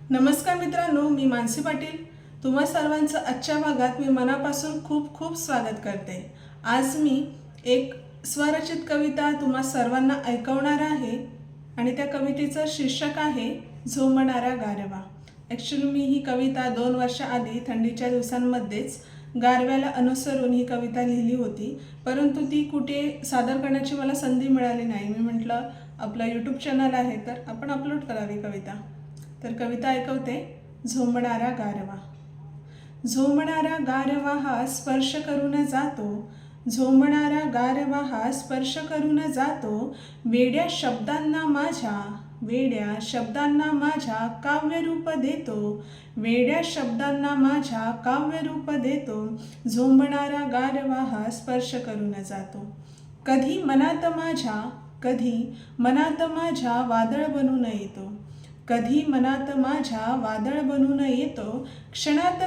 नमस्कार मित्रांनो, मी मानसी पाटील तुम्हा सर्वांचं आजच्या भागात मी मनापासून खूप खूप स्वागत करते। आज मी एक स्वरचित कविता तुम्हा सर्वांना ऐकवणार आहे आणि त्या कवितेचं शीर्षक आहे झोंबणारा गारवा। ॲक्च्युअली मी ही कविता 2 वर्ष आधी थंडीच्या दिवसांमध्येच गारव्याला अनुसरून ही कविता लिहिली होती, परंतु ती कुठे सादर करण्याची मला संधी मिळाली नाही। मी म्हटलं आपला यूट्यूब चॅनल आहे तर आपण अपलोड करावी कविता। तर कविता ऐकवते। झोंबणारा गारवा। झोंबणारा गारवा हा स्पर्श करून जातो, झोंबणारा गारवा हा स्पर्श करून जातो, वेड्या शब्दांना माझ्या काव्य रूप देतो, वेड्या शब्दांना माझ्या काव्य रूप देतो, झोंबणारा गारवा हा स्पर्श करून जातो। कधी मनात माझ्या वादळ बनून येतो, कधी मनात माझ्या वादळ बनून येतो, क्षणात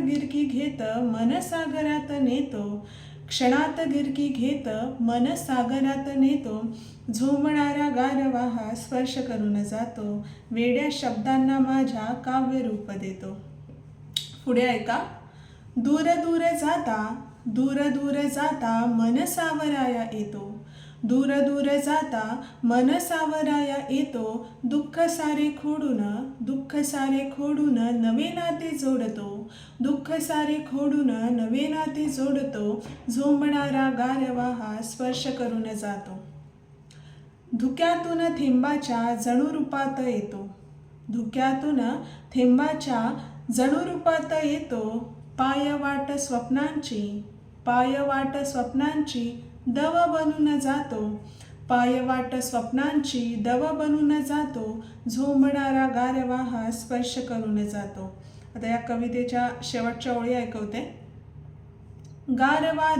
गिरकी घेत मन सागरात नेतो, क्षणात गिरकी घेत मन सागरात नेतो, झोंबणारा गारवा हा स्पर्श करून जातो, वेड्या शब्दांना माझ्या काव्य रूप देतो। पुढे ऐका। दूर दूर जाता मन सावराया येतो, दूर जाता मन सावराया येतो, दुःख सारे खोडून नवे नाते जोडतो, दुःख सारे खोडून नवे नाते जोडतो, झोंबणारा गारवा हा स्पर्श करून जातो। धुक्यातून थेंबाच्या जणू रूपात येतो, धुक्यातून थेंबाच्या जणू रूपात येतो, पाय वाट स्वप्नांची दव बनून जातो, पाय वाट स्वप्नांची दव बनून जातो, झोंबणारा गारवा हा स्पर्श करून जातो। आता या कवितेच्या शेवटच्या ओळी ऐकवते। गारवा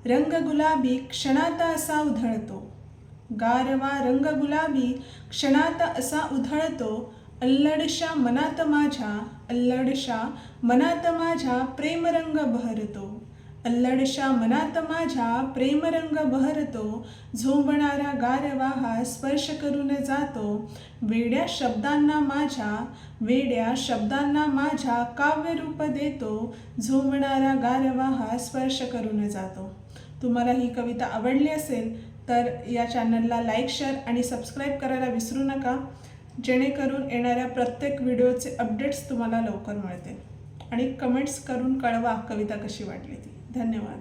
रंग गुलाबी क्षणात असा उधळतो, गारवा रंग गुलाबी क्षणात असा उधळतो, अल्लडशा मनात माझ्या प्रेमरंग बहरतो, अल्लडशा मनात माझ्या प्रेमरंग बहरतो, झोंबणारा गारवा हा स्पर्श करून जातो, वेड्या शब्दांना माझ्या काव्य रूप देतो, झोंबणारा गारवा हा स्पर्श करून जातो। तुम्हाला ही कविता आवडली असेल तर या चॅनलला लाईक, शेअर आणि सबस्क्राईब करायला विसरू नका, जेणेकरून येणाऱ्या प्रत्येक व्हिडिओचे अपडेट्स तुम्हाला लवकर मिळतील। आणि कमेंट्स करून कळवा कविता कशी वाटली ती। धन्यवाद।